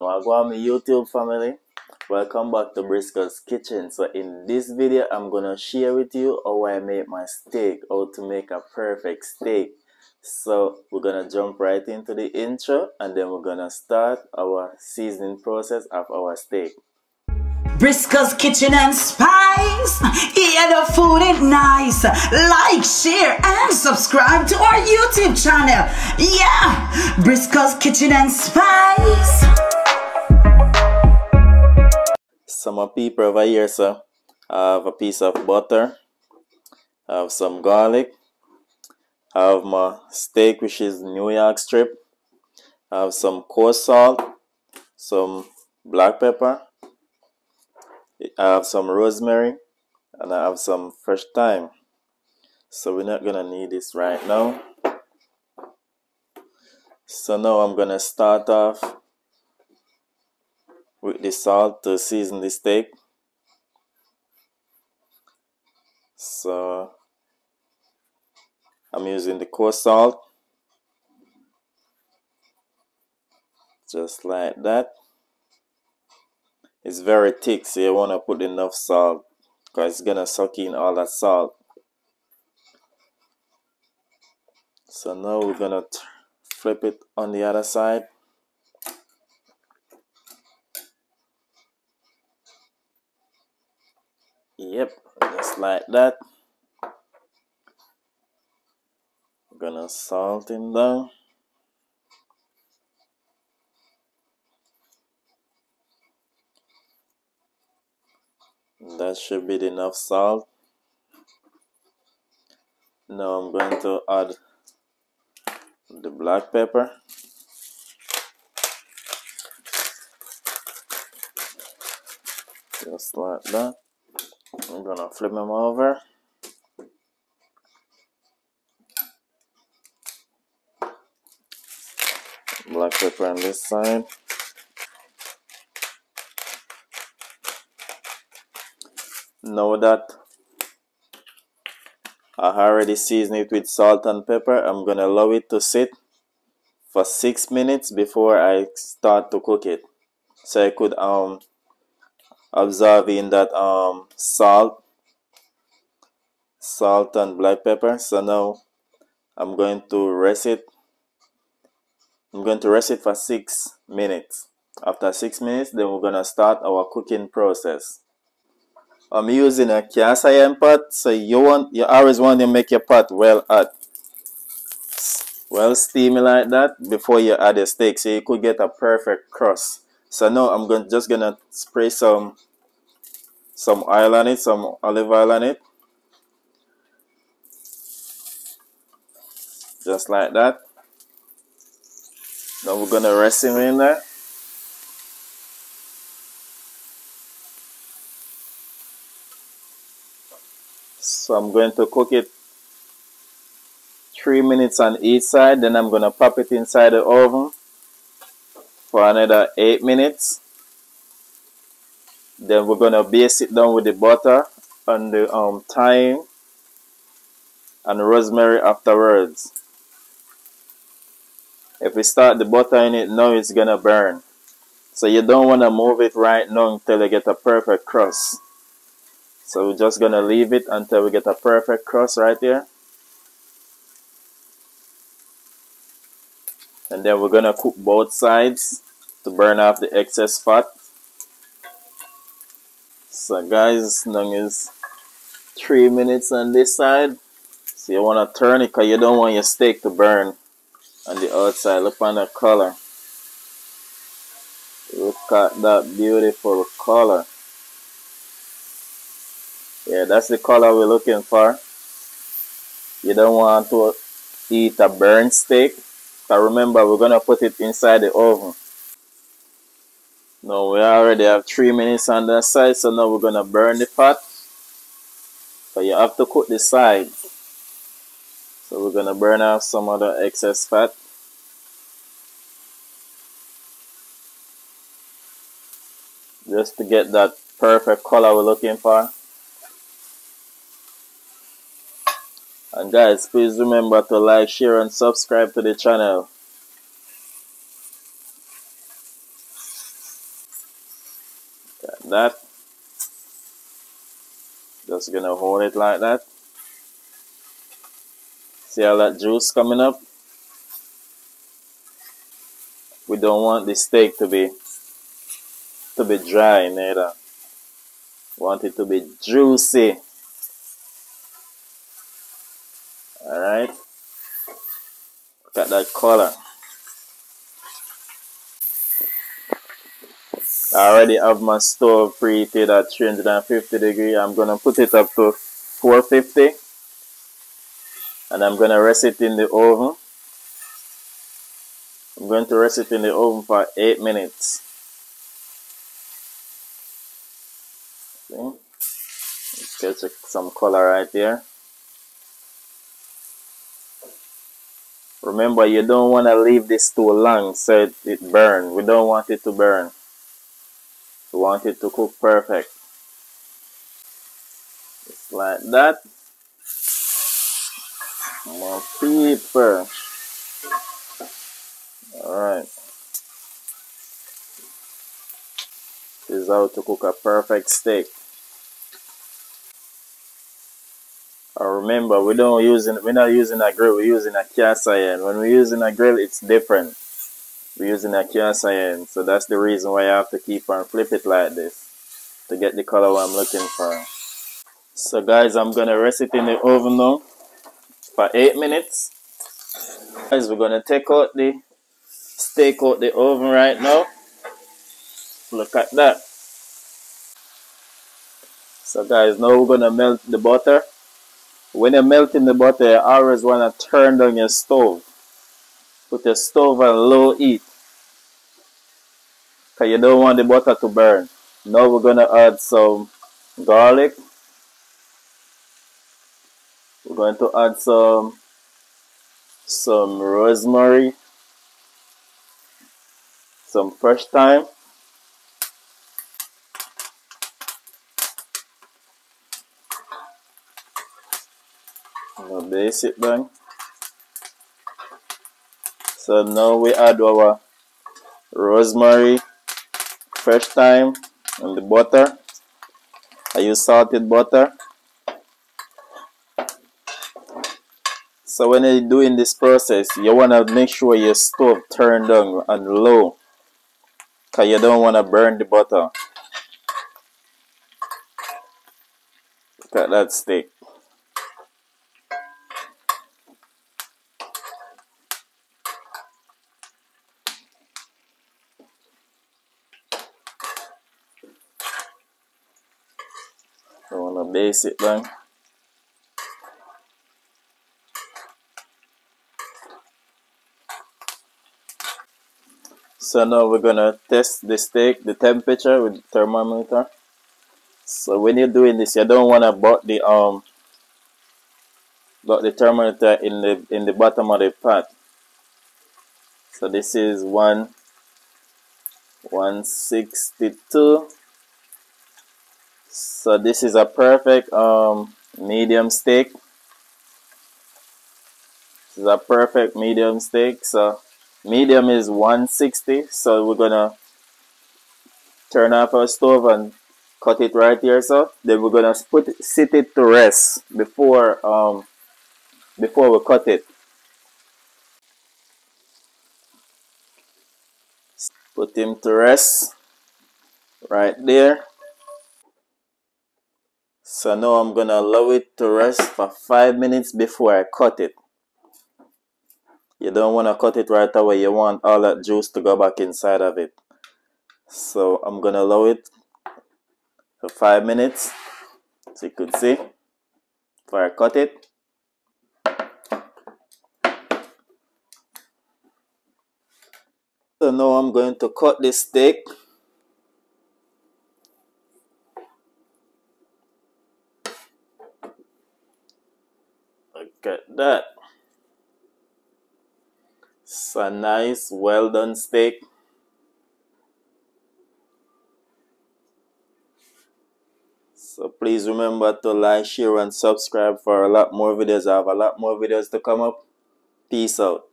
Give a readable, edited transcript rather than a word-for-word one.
Wagwan my YouTube family, welcome back to Briscoe's Kitchen. So in this video I'm gonna share with you how I make my steak, how to make a perfect steak. So we're gonna jump right into the intro and then we're gonna start our seasoning process of our steak. Briscoe's Kitchen and Spice. Yeah, the food is nice. Like, share, and subscribe to our YouTube channel. Yeah, Briscoe's Kitchen and Spice. Some people over here, so I have a piece of butter, I have some garlic, I have my steak, which is New York strip, I have some coarse salt, some black pepper, I have some rosemary, and I have some fresh thyme. So we're not gonna need this right now. So now I'm gonna start off with the salt to season the steak. So I'm using the coarse salt, just like that. It's very thick, so you want to put enough salt because it's gonna suck in all that salt. So now we're gonna flip it on the other side. Yep, just like that. We're gonna salt it down. That should be enough salt. Now I'm going to add the black pepper. Just like that. I'm gonna flip them over. Black pepper on this side. Now that I already seasoned it with salt and pepper, I'm gonna allow it to sit for 6 minutes before I start to cook it, so I could absorb in that salt and black pepper. So now I'm going to rest it. I'm going to rest it for 6 minutes. After 6 minutes, then we're gonna start our cooking process. I'm using a cast iron pot, so you always want to make your pot well hot, well steamy like that before you add the steak, so you could get a perfect crust. So now I'm just gonna spray some oil on it, some olive oil on it, just like that. Now we're gonna rest him in there. So I'm going to cook it 3 minutes on each side, then I'm gonna pop it inside the oven for another 8 minutes. Then we're gonna baste it down with the butter and the thyme and rosemary afterwards. If we start the butter in it now, it's gonna burn, so you don't want to move it right now until you get a perfect crust. So we're just gonna leave it until we get a perfect crust right here, and then we're gonna cook both sides to burn off the excess fat. So guys, now is 3 minutes on this side, so you want to turn it because you don't want your steak to burn on the outside. Look on the color. Look at that beautiful color. Yeah, that's the color we're looking for. You don't want to eat a burnt steak, but remember, we're gonna put it inside the oven. Now we already have 3 minutes on that side, so now we're gonna burn the fat, but you have to cook the side. So we're gonna burn off some of the excess fat. Just to get that perfect color we're looking for. And guys, please remember to like, share, and subscribe to the channel. that. Just gonna hold it like that. See all that juice coming up? We don't want the steak to be dry neither. Want it to be juicy. Alright. Look at that color. I already have my stove preheated at 350 degrees. I'm gonna put it up to 450 and I'm gonna rest it in the oven. I'm going to rest it in the oven for 8 minutes. See? Let's get some color right there. Remember, you don't want to leave this too long so it burns. We don't want it to burn. We want it to cook perfect. Just like that. More pepper. Alright. This is how to cook a perfect steak. Remember, we're not using a grill, we're using a cast iron. When we're using a grill, it's different. We're using a cast iron, so that's the reason why I have to keep on flip it like this to get the color I'm looking for. So guys, I'm gonna rest it in the oven now for 8 minutes. Guys, we're gonna take out the steak out the oven right now. Look at that. So guys, now we're gonna melt the butter. When you're melting the butter, you always wanna turn down your stove. Put your stove on low heat, because you don't want the butter to burn. Now we're gonna add some garlic. We're going to add some rosemary, some fresh thyme. Now base it down. So now we add our rosemary, fresh thyme, and the butter. I use salted butter. So when you're doing this process, you want to make sure your stove turned down and low, because you don't want to burn the butter. Look at that steak. I want to base it down. So now we're gonna test the steak, the temperature with the thermometer. So when you're doing this, you don't wanna put the thermometer in the bottom of the pot. So this is 162. So this is a perfect medium steak. This is a perfect medium steak. So medium is 160. So we're gonna turn off our stove and cut it right here. So then we're gonna sit it to rest before we cut it. Put him to rest right there. So now I'm gonna allow it to rest for 5 minutes before I cut it. You don't want to cut it right away. You want all that juice to go back inside of it. So I'm gonna allow it for 5 minutes, so you could see before I cut it. So now I'm going to cut this steak. Look at that. It's a nice, well done steak. So please remember to like, share, and subscribe for a lot more videos. I have a lot more videos to come up. Peace out.